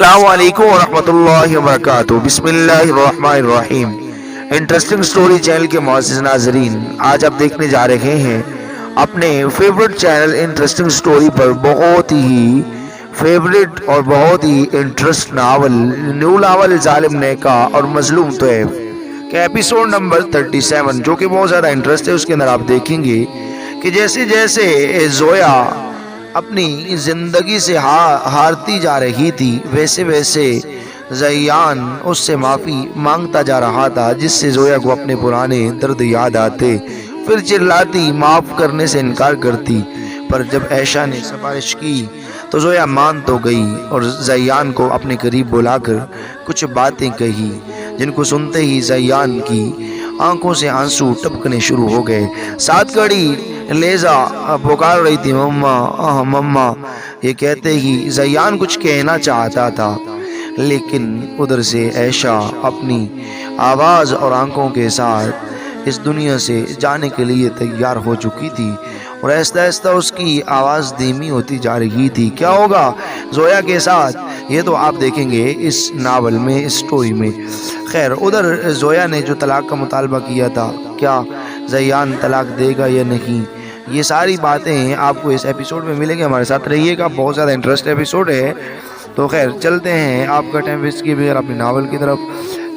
السلام علیکم ورحمۃ اللہ وبرکاتہ۔ بسم اللہ الرحمن الرحیم۔ انٹرسٹنگ سٹوری چینل کے معزز ناظرین، آج آپ دیکھنے جا رہے ہیں اپنے فیورٹ چینل انٹرسٹنگ سٹوری پر بہت ہی فیورٹ اور بہت ہی انٹرسٹ نیو ناول ظالم نیکا اور مظلوم طیب کا ایپیسوڈ نمبر 37، جو کہ بہت زیادہ انٹرسٹ ہے۔ اس کے اندر آپ دیکھیں گے کہ جیسے جیسے زویا اپنی زندگی سے ہارتی جا رہی تھی، ویسے ویسے زیان اس سے معافی مانگتا جا رہا تھا، جس سے زویا کو اپنے پرانے درد یاد آتے، پھر چلاتی، معاف کرنے سے انکار کرتی۔ پر جب عائشہ نے سفارش کی تو زویا مان تو گئی اور زیان کو اپنے قریب بلا کر کچھ باتیں کہی، جن کو سنتے ہی زیان کی آنکھوں سے آنسو ٹپکنے شروع ہو گئے۔ ساتھ کھڑی لیزا پکار رہی تھی، مما مما۔ یہ کہتے ہی زیان کچھ کہنا چاہتا تھا، لیکن ادھر سے عائشہ اپنی آواز اور آنکھوں کے ساتھ اس دنیا سے جانے کے لیے تیار ہو چکی تھی، اور آہستہ آہستہ اس کی آواز دھیمی ہوتی جا رہی تھی۔ کیا ہوگا زویا کے ساتھ، یہ تو آپ دیکھیں گے اس ناول میں، اس سٹوری میں۔ خیر، ادھر زویا نے جو طلاق کا مطالبہ کیا تھا، کیا زیان طلاق دے گا یا نہیں، یہ ساری باتیں آپ کو اس ایپیسوڈ میں ملیں گے۔ ہمارے ساتھ رہیے گا، بہت زیادہ انٹرسٹ ایپیسوڈ ہے۔ تو خیر چلتے ہیں، آپ کا ٹائم ویسٹ کیے بغیر اپنی ناول کی طرف۔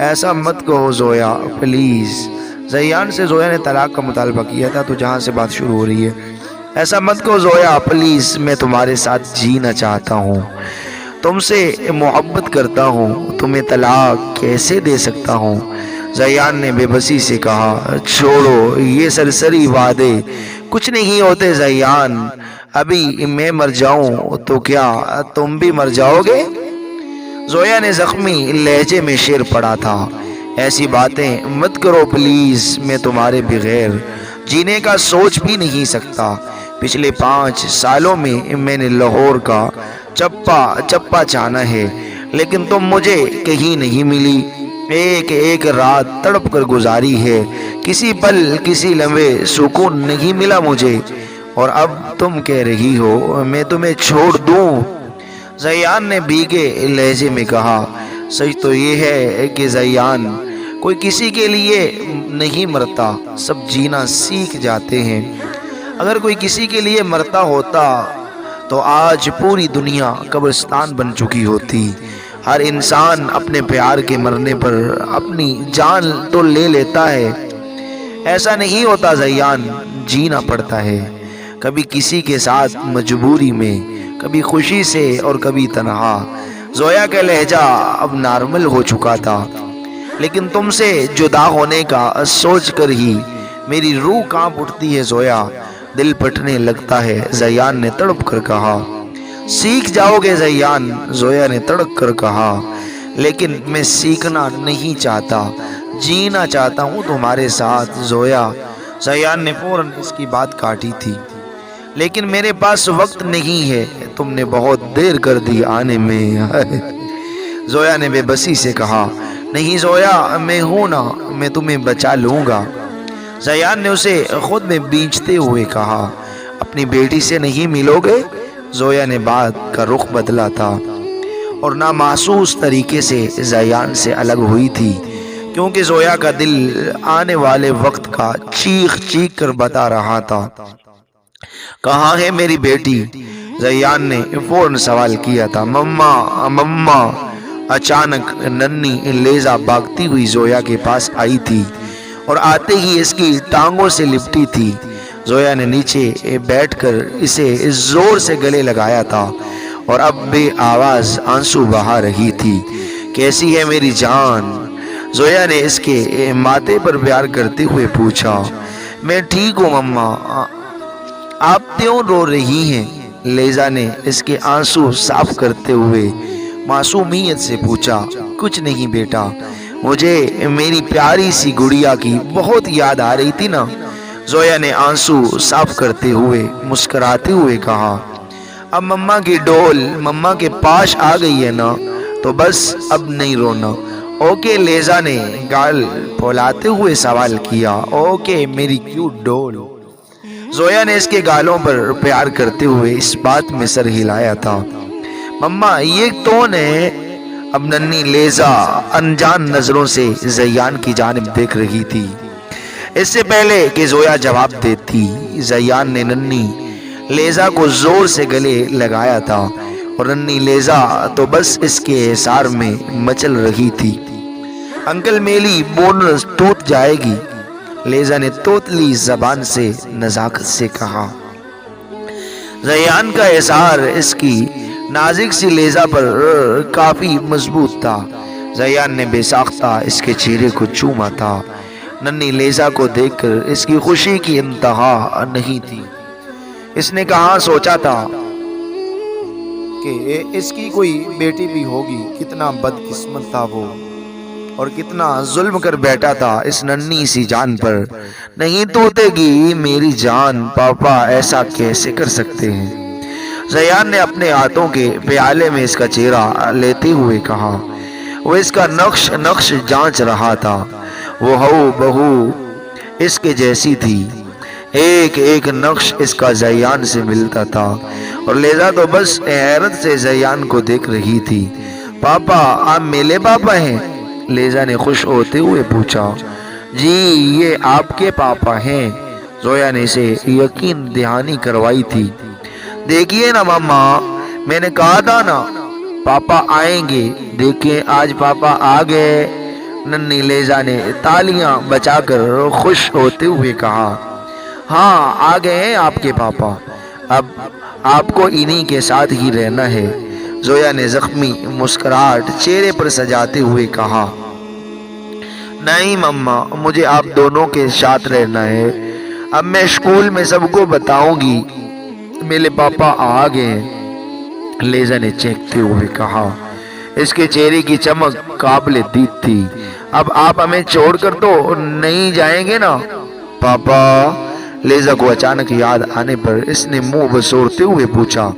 ایسا مت کہو زویا پلیز۔ زیان سے زویا نے طلاق کا مطالبہ کیا تھا، تو جہاں سے بات شروع ہو رہی ہے، ایسا مت کہو زویا پلیز، میں تمہارے ساتھ جینا چاہتا ہوں، تم سے محبت کرتا ہوں، تمہیں طلاق کیسے دے سکتا ہوں؟ زیان نے بے بسی سے کہا، چھوڑو یہ سرسری وعدے، کچھ نہیں ہوتے زیان، ابھی میں مر جاؤں تو کیا تم بھی مر جاؤ گے؟ زویا نے زخمی لہجے میں شعر پڑھا تھا، ایسی باتیں مت کرو پلیز، میں تمہارے بغیر جینے کا سوچ بھی نہیں سکتا۔ پچھلے 5 سالوں میں نے لاہور کا چپا چپا چانا ہے، لیکن تم مجھے کہیں نہیں ملی۔ ایک ایک رات تڑپ کر گزاری ہے، کسی پل کسی لمحے سکون نہیں ملا مجھے، اور اب تم کہہ رہی ہو میں تمہیں چھوڑ دوں؟ زیان نے بھیگے لہجے میں کہا۔ سچ تو یہ ہے کہ زیان، کوئی کسی کے لیے نہیں مرتا، سب جینا سیکھ جاتے ہیں۔ اگر کوئی کسی کے لیے مرتا ہوتا تو آج پوری دنیا قبرستان بن چکی ہوتی۔ ہر انسان اپنے پیار کے مرنے پر اپنی جان تو لے لیتا ہے، ایسا نہیں ہوتا زیان، جینا پڑتا ہے، کبھی کسی کے ساتھ مجبوری میں، کبھی خوشی سے اور کبھی تنہا۔ زویا کا لہجہ اب نارمل ہو چکا تھا، لیکن تم سے جدا ہونے کا سوچ کر ہی میری روح کانپ اٹھتی ہے زویا، دل پھٹنے لگتا ہے، زیان نے تڑپ کر کہا۔ سیکھ جاؤ گے زیان، زویا نے تڑپ کر کہا، لیکن میں سیکھنا نہیں چاہتا، جینا چاہتا ہوں تمہارے ساتھ زویا۔ زیان نے فوراً اس کی بات کاٹی تھی، لیکن میرے پاس وقت نہیں ہے، تم نے بہت دیر کر دی آنے میں۔ زویا نے بے بسی سے کہا، نہیں زویا، میں ہوں نا، میں تمہیں بچا لوں گا۔ زیان نے اسے خود میں بیچتے ہوئے کہا، اپنی بیٹی سے نہیں ملو گے؟ زویا نے بات کا رخ بدلا تھا اور نامحسوس طریقے سے زیان سے الگ ہوئی تھی، کیونکہ زویا کا دل آنے والے وقت کا چیخ چیخ کر بتا رہا تھا۔ کہاں ہے میری بیٹی؟ زیان نے فوراً سوال کیا تھا۔ مما مما۔ اچانک ننھی لیزا بھاگتی ہوئی زویا کے پاس آئی تھی اور آتے ہی اس کی ٹانگوں سے لپٹی تھی۔ زویا نے نیچے بیٹھ کر اسے زور سے گلے لگایا تھا اور اب بے آواز آنسو بہا رہی تھی۔ کیسی ہے میری جان؟ زویا نے اس کے ماتھے پر پیار کرتے ہوئے پوچھا۔ میں ٹھیک ہوں مما، آپ کیوں رو رہی ہیں؟ لیزا نے اس کے آنسو صاف کرتے ہوئے معصومیت سے پوچھا۔ کچھ نہیں بیٹا، مجھے میری پیاری سی گڑیا کی بہت یاد آ رہی تھی نا، زویا نے آنسو صاف کرتے ہوئے مسکراتے ہوئے کہا۔ اب مما کی ڈول مما کے پاس آ گئی ہے نا، تو بس اب نہیں رونا، اوکے؟ لیزا نے گال پھولاتے ہوئے سوال کیا۔ اوکے میری کیوٹ ڈول۔ زویا نے اس کے گالوں پر پیار کرتے ہوئے اس بات میں سر ہلایا تھا۔ مما یہ کون ہے؟ اب ننھی لیزا انجان نظروں سے زیان کی جانب دیکھ رہی تھی۔ اس سے پہلے کہ زویا جواب دیتی، زیان نے ننھی لیزا کو زور سے گلے لگایا تھا اور ننھی لیزا تو بس اس کے احسار میں مچل رہی تھی۔ انکل میری بونس ٹوٹ جائے گی، لیزا نے توتلی زبان سے نزاکت سے کہا۔ زیان کا احسار اس کی نازک سی لیزا پر کافی مضبوط تھا۔ زیان نے بے ساختہ اس کے چہرے کو چوما تھا۔ ننھی لیزا کو دیکھ کر اس کی خوشی کی انتہا نہیں تھی۔ اس نے کہاں سوچا تھا کہ اس کی کوئی بیٹی بھی ہوگی، کتنا بدقسمت تھا وہ، اور کتنا ظلم کر بیٹھا تھا اس ننھی سی جان پر۔ نہیں توتے گی میری جان، پاپا ایسا کیسے کر سکتے ہیں؟ زیان نے اپنے ہاتھوں کے پیالے میں اس کا چہرہ لیتے ہوئے کہا۔ وہ اس کا نقش نقش جانچ رہا تھا۔ وہ ہو بہو اس کے جیسی تھی، ایک ایک نقش اس کا زیان سے ملتا تھا، اور لیزا تو بس حیرت سے زیان کو دیکھ رہی تھی۔ پاپا آپ میرے پاپا ہیں؟ لیزا نے خوش ہوتے ہوئے پوچھا۔ جی یہ آپ کے پاپا ہیں، زویا نے اسے یقین دہانی کروائی تھی۔ دیکھیے نا ماما، میں نے کہا تھا نا پاپا آئیں گے، دیکھیں آج پاپا آ گئے۔ ننھی لیزا نے تالیاں بجا کر خوش ہوتے ہوئے کہا۔ ہاں آ گئے ہیں آپ کے پاپا، اب آپ کو انہی کے ساتھ ہی رہنا ہے، زویا نے زخمی مسکراہٹ چہرے پر سجاتے ہوئے کہا۔ نہیں مما، مجھے آپ دونوں کے ساتھ رہنا ہے، اب میں اسکول میں سب کو بتاؤں گی میرے پاپا آ گئے ہیں، لیزا نے چہکتے ہوئے کہا۔ اس کے چہرے کی چمک قابل دید تھی۔ اب آپ ہمیں چھوڑ کر تو نہیں جائیں گے نا پاپا؟ لیزا کو اچانک یاد آنے پر اس نے منہ بسورتے ہوئے پوچھا۔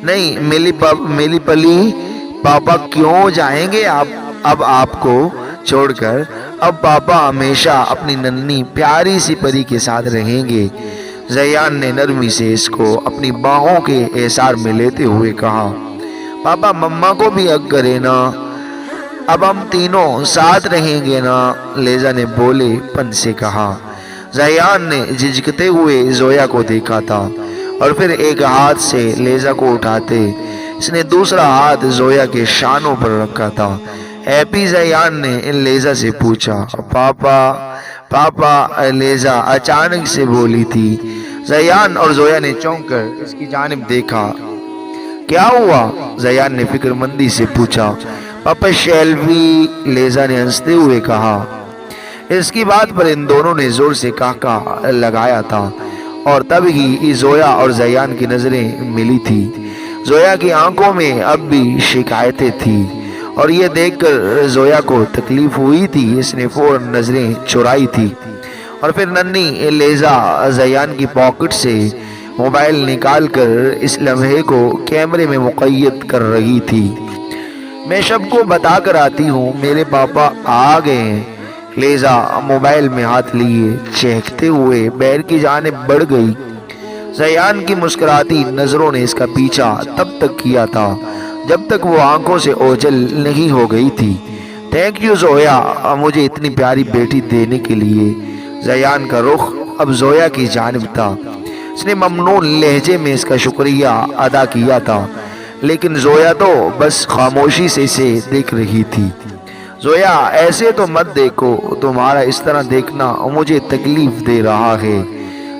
نہیں میری پلی، پاپا کیوں جائیں گے اب آپ کو چھوڑ کر؟ اب پاپا ہمیشہ اپنی ننھی پیاری سی پری کے ساتھ رہیں گے، زیان نے نرمی سے اس کو اپنی باہوں کے احسار میں لیتے ہوئے کہا۔ پاپا مما کو بھی حق کرے نا، اب ہم تینوں ساتھ رہیں گے نا، لیزا نے بولے پن سے کہا۔ زیان نے جھجکتے ہوئے زویا کو دیکھا تھا اور پھر ایک ہاتھ سے لیزا کو اٹھاتے اس نے دوسرا ہاتھ زویا کے شانوں پر رکھا تھا۔ ہیپی زیان نے لیزا سے پوچھا۔ پاپا لیزا اچانک سے بولی تھی۔ زیان اور زویا نے چونک کر اس کی جانب دیکھا۔ کیا ہوا؟ زیان نے فکر مندی سے پوچھا۔ پاپا شیلوی، لیزا نے ہنستے ہوئے کہا۔ اس کی بات پر ان دونوں نے زور سے کہا لگایا تھا اور تب ہی زویا اور زیان کی نظریں ملی تھی۔ زویا کی آنکھوں میں اب بھی شکایتیں تھی اور یہ دیکھ کر زویا کو تکلیف ہوئی تھی۔ اس نے فوراً نظریں چرائی تھی اور پھر ننھی لیزا زیان کی پاکٹ سے موبائل نکال کر اس لمحے کو کیمرے میں مقید کر رہی تھی۔ میں سب کو بتا کر آتی ہوں میرے پاپا آ گئے ہیں، لیزا موبائل میں ہاتھ لیے چہکتے ہوئے بیر کی جانب بڑھ گئی۔ زیان کی مسکراتی نظروں نے اس کا پیچھا تب تک کیا تھا جب تک وہ آنکھوں سے اوجھل نہیں ہو گئی تھی۔ تھینک یو زویا، مجھے اتنی پیاری بیٹی دینے کے لیے۔ زیان کا رخ اب زویا کی جانب تھا۔ اس نے ممنون لہجے میں اس کا شکریہ ادا کیا تھا، لیکن زویا تو بس خاموشی سے اسے دیکھ رہی تھی۔ زویا ایسے تو مت دیکھو، تمہارا اس طرح دیکھنا مجھے تکلیف دے رہا ہے،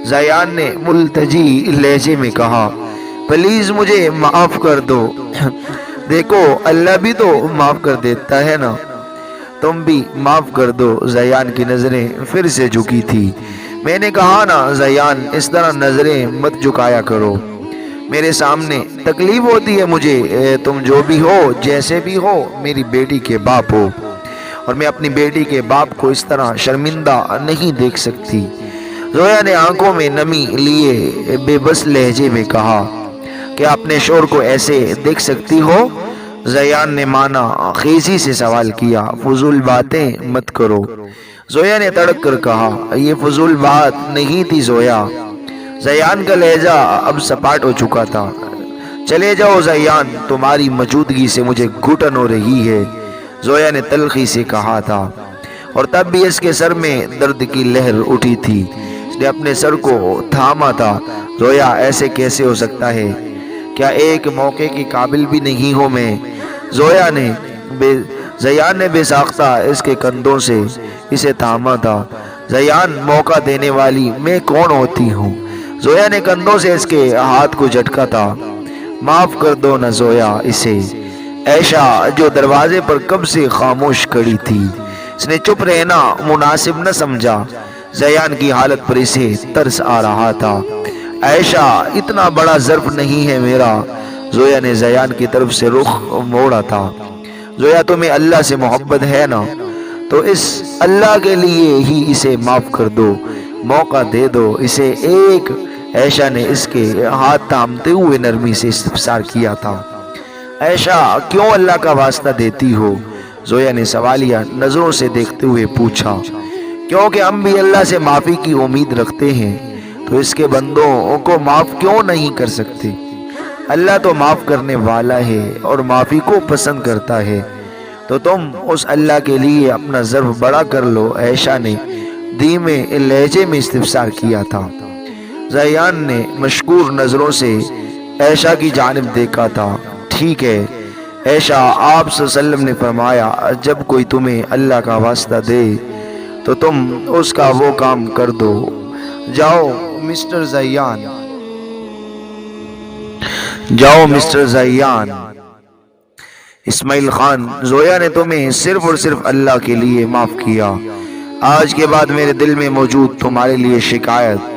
زیان نے ملتجی لہجے میں کہا۔ پلیز مجھے معاف کر دو، دیکھو اللہ بھی تو معاف کر دیتا ہے نا، تم بھی معاف کر دو۔ زیان کی نظریں پھر سے جھکی تھی۔ میں نے کہا نا زیان، اس طرح نظریں مت جھکایا کرو، میرے سامنے تکلیف ہوتی ہے مجھے۔ تم جو بھی ہو، جیسے بھی ہو، میری بیٹی کے باپ ہو اور میں اپنی بیٹی کے باپ کو اس طرح شرمندہ نہیں دیکھ سکتی۔ زویا نے آنکھوں میں نمی لیے بے بس لہجے میں کہا۔ کیا اپنے شوہر کو ایسے دیکھ سکتی ہو؟ زیان نے مانا خیزی سے سوال کیا۔ فضول باتیں مت کرو، زویا نے تڑک کر کہا۔ یہ فضول بات نہیں تھی زویا۔ زیان کا لہجہ اب سپاٹ ہو چکا تھا۔ چلے جاؤ زیان، تمہاری موجودگی سے مجھے گھٹن ہو رہی ہے، زویا نے تلخی سے کہا تھا، اور تب بھی اس کے سر میں درد کی لہر اٹھی تھی۔ اس نے اپنے سر کو تھاما تھا۔ زویا، ایسے کیسے ہو سکتا ہے؟ کیا ایک موقع کے قابل بھی نہیں ہوں میں؟ زیان نے بے ساختہ اس کے کندھوں سے اسے تھاما تھا۔ زیان، موقع دینے والی میں کون ہوتی ہوں؟ زویا نے کندھوں سے اس کے ہاتھ کو جھٹکا تھا۔ معاف کر دو نا زویا اسے۔ عائشہ جو دروازے پر کب سے خاموش کھڑی تھی، اس نے چپ رہنا مناسب نہ سمجھا۔ زیان کی حالت پر اسے ترس آ رہا تھا۔ عائشہ، اتنا بڑا ظرف نہیں ہے میرا۔ زویا نے زیان کی طرف سے رخ موڑا تھا۔ زویا، تمہیں اللہ سے محبت ہے نا؟ تو اس اللہ کے لیے ہی اسے معاف کر دو، موقع دے دو اسے ایک۔ عائشہ نے اس کے ہاتھ تھامتے ہوئے نرمی سے استفسار کیا تھا۔ عائشہ، کیوں اللہ کا واسطہ دیتی ہو؟ زویا نے سوالیہ نظروں سے دیکھتے ہوئے پوچھا۔ کیونکہ ہم بھی اللہ سے معافی کی امید رکھتے ہیں، تو اس کے بندوں کو معاف کیوں نہیں کر سکتے؟ اللہ تو معاف کرنے والا ہے اور معافی کو پسند کرتا ہے، تو تم اس اللہ کے لیے اپنا ظرف بڑا کر لو۔ عائشہ نے دھیمے لہجے میں استفسار کیا تھا۔ زیان نے مشکور نظروں سے عائشہ کی جانب دیکھا تھا۔ ٹھیک ہے عائشہ، آپ صلی اللہ علیہ وسلم نے فرمایا، جب کوئی تمہیں اللہ کا واسطہ دے تو تم اس کا وہ کام کر دو۔ جاؤ مسٹر زیان، جاؤ مسٹر زیان۔ اسماعیل خان، زویا نے تمہیں صرف اور صرف اللہ کے لیے معاف کیا۔ آج کے بعد میرے دل میں موجود تمہارے لیے شکایت،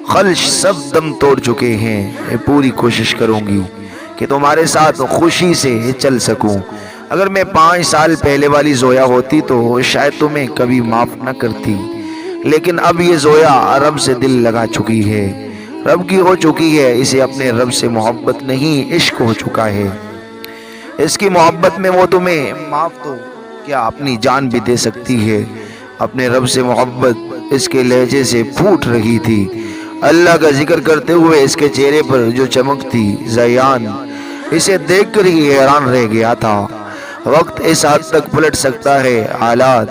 خلش سب دم توڑ چکے ہیں۔ میں پوری کوشش کروں گی کہ تمہارے ساتھ خوشی سے چل سکوں۔ اگر میں 5 سال پہلے والی زویا ہوتی تو شاید تمہیں کبھی معاف نہ کرتی، لیکن اب یہ زویا رب سے دل لگا چکی ہے، رب کی ہو چکی ہے۔ اسے اپنے رب سے محبت نہیں، عشق ہو چکا ہے۔ اس کی محبت میں وہ تمہیں معاف تو کیا اپنی جان بھی دے سکتی ہے۔ اپنے رب سے محبت اس کے لہجے سے پھوٹ رہی تھی۔ اللہ کا ذکر کرتے ہوئے اس کے چہرے پر جو چمک تھی، زیان اسے دیکھ کر ہی حیران رہ گیا تھا۔ وقت اس حد تک پلٹ سکتا ہے، حالات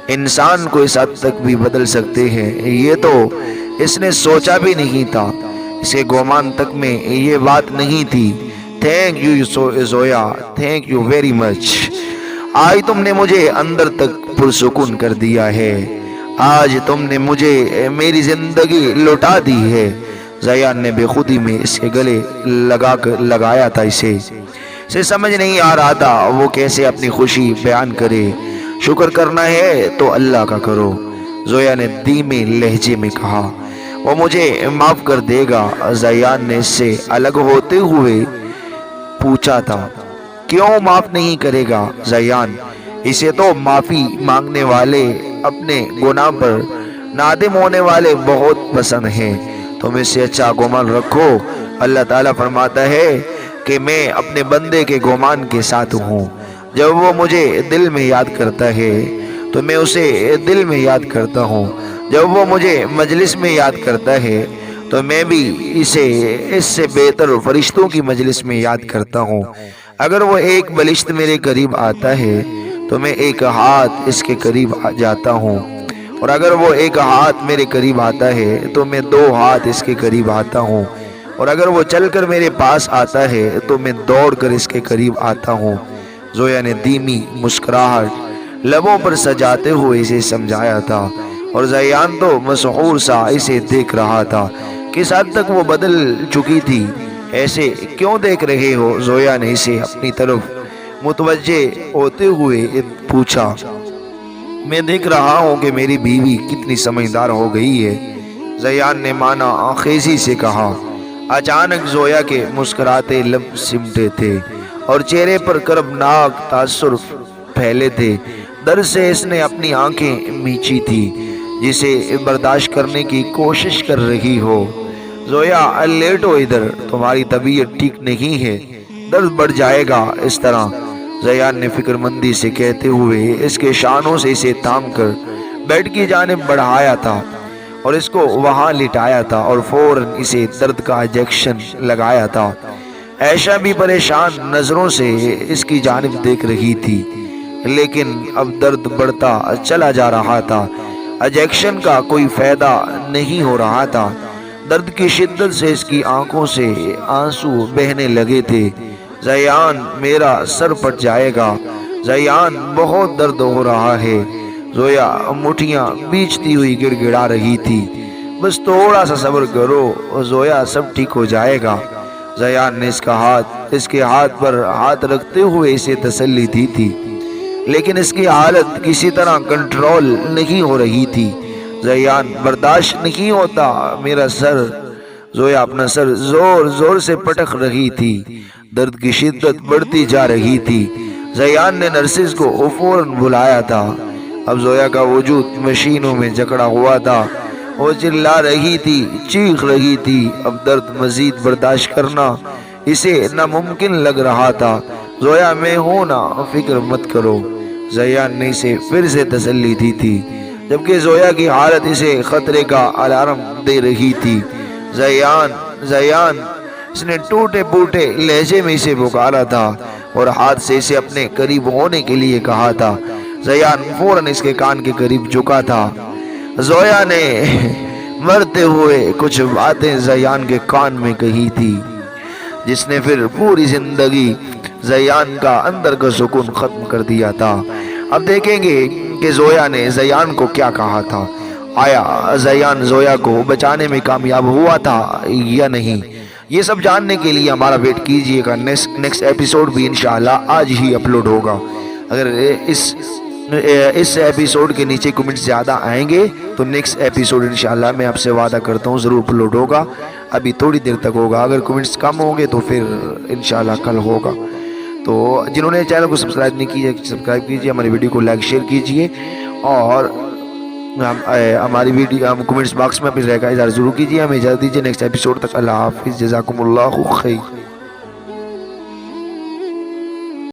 انسان کو اس حد تک بھی بدل سکتے ہیں، یہ تو اس نے سوچا بھی نہیں تھا۔ اسے گمان تک میں یہ بات نہیں تھی۔ Thank you Zoya, thank you very much. آج تم نے مجھے اندر تک پرسکون کر دیا ہے، آج تم نے مجھے میری زندگی لوٹا دی ہے۔ زیان نے بے خودی میں اس کے گلے لگایا تھا۔ اسے سمجھ نہیں آ رہا تھا وہ کیسے اپنی خوشی بیان کرے۔ شکر کرنا ہے تو اللہ کا کرو، زویا نے دھیمے لہجے میں کہا۔ وہ مجھے معاف کر دے گا؟ زیان نے اس سے الگ ہوتے ہوئے پوچھا تھا۔ کیوں معاف نہیں کرے گا زیان؟ اسے تو معافی مانگنے والے، اپنے گناہ پر نادم ہونے والے بہت پسند ہیں۔ تم اس سے اچھا گمان رکھو۔ اللہ تعالیٰ فرماتا ہے کہ میں اپنے بندے کے گمان کے ساتھ ہوں۔ جب وہ مجھے دل میں یاد کرتا ہے تو میں اسے دل میں یاد کرتا ہوں، جب وہ مجھے مجلس میں یاد کرتا ہے تو میں بھی اسے اس سے بہتر فرشتوں کی مجلس میں یاد کرتا ہوں۔ اگر وہ ایک بلشت میرے قریب آتا ہے تو میں ایک ہاتھ اس کے قریب آ جاتا ہوں، اور اگر وہ ایک ہاتھ میرے قریب آتا ہے تو میں 2 ہاتھ اس کے قریب آتا ہوں، اور اگر وہ چل کر میرے پاس آتا ہے تو میں دوڑ کر اس کے قریب آتا ہوں۔ زویا نے دھیمی مسکراہٹ لبوں پر سجاتے ہوئے اسے سمجھایا تھا، اور زیان تو مسحور سا اسے دیکھ رہا تھا۔ کس حد تک وہ بدل چکی تھی، ایسے کیوں دیکھ رہے ہو؟ زویا نے اسے اپنی طرف متوجہ ہوتے ہوئے پوچھا۔ میں دیکھ رہا ہوں کہ میری بیوی کتنی سمجھدار ہو گئی ہے، زیان نے مانا خیزی سے کہا۔ اچانک زویا کے مسکراتے لب سمٹے تھے اور چہرے پر کربناک تاثر پھیلے تھے۔ درد سے اس نے اپنی آنکھیں میچی تھی، جسے برداشت کرنے کی کوشش کر رہی ہو۔ زویا، لیٹو ادھر، تمہاری طبیعت ٹھیک نہیں ہے، درد بڑھ جائے گا اس طرح، زیان نے فکر مندی سے کہتے ہوئے اس کے شانوں سے اسے تھام کر بیڈ کی جانب بڑھایا تھا اور اس کو وہاں لٹایا تھا، اور فوراً اسے درد کا انجیکشن لگایا تھا۔ عائشہ بھی پریشان نظروں سے اس کی جانب دیکھ رہی تھی، لیکن اب درد بڑھتا چلا جا رہا تھا۔ انجیکشن کا کوئی فائدہ نہیں ہو رہا تھا۔ درد کی شدت سے اس کی آنکھوں سے آنسو بہنے لگے تھے۔ زیان، میرا سر پھٹ جائے گا، زیان بہت درد ہو رہا ہے۔ زویا مٹھیاں بیچتی ہوئی گڑ گڑا رہی تھی، بس تھوڑا سا صبر کرو زویا، سب ٹھیک ہو جائے گا۔ زیان نے اس کے ہاتھ پر ہاتھ رکھتے ہوئے اسے تسلی دی تھی، لیکن اس کی حالت کسی طرح کنٹرول نہیں ہو رہی تھی۔ زیان، برداشت نہیں ہوتا، میرا سر۔ زویا اپنا سر زور زور سے پٹک رہی تھی، درد کی شدت بڑھتی جا رہی تھی۔ زیان نے نرسز کو فوراً بلایا تھا۔ اب زویا کا وجود مشینوں میں جکڑا ہوا تھا، وہ چلا رہی تھی، چیخ رہی تھی۔ اب درد مزید برداشت کرنا اسے ناممکن لگ رہا تھا۔ زویا، میں ہوں نا، فکر مت کرو، زیان نے اسے پھر سے تسلی دی تھی، جبکہ زویا کی حالت اسے خطرے کا الارم دے رہی تھی۔ زیان، زیان، اس نے ٹوٹے پوٹے لہجے میں اسے پکارا تھا اور ہاتھ سے اسے اپنے قریب ہونے کے لیے کہا تھا۔ زیان فوراً اس کے کان کے قریب جھکا تھا۔ زویا نے مرتے ہوئے کچھ باتیں زیان کے کان میں کہی تھی، جس نے پھر پوری زندگی زیان کا اندر کا سکون ختم کر دیا تھا۔ اب دیکھیں گے کہ زویا نے زیان کو کیا کہا تھا۔ آیا زیان زویا کو بچانے میں کامیاب ہوا تھا یا نہیں؟ یہ سب جاننے کے لیے ہمارا ویٹ کیجئے گا۔ نیکسٹ ایپیسوڈ بھی انشاءاللہ آج ہی اپلوڈ ہوگا۔ اگر اس ایپیسوڈ کے نیچے کمنٹ زیادہ آئیں گے تو نیکسٹ ایپیسوڈ انشاءاللہ میں آپ سے وعدہ کرتا ہوں ضرور اپلوڈ ہوگا۔ ابھی تھوڑی دیر تک ہوگا، اگر کمنٹس کم ہوں گے تو پھر انشاءاللہ کل ہوگا۔ تو جنہوں نے چینل کو سبسکرائب نہیں کیا سبسکرائب کیجئے، ہماری ویڈیو کو لائک شیئر کیجئے، اور ہماری ویڈیو کمنٹس باکس میں اپنی رائے کا اظہار ضرور کیجئے۔ ہمیں اجازت دیجئے، نیکسٹ ایپیسوڈ تک اللہ حافظ، جزاکم اللہ خیر۔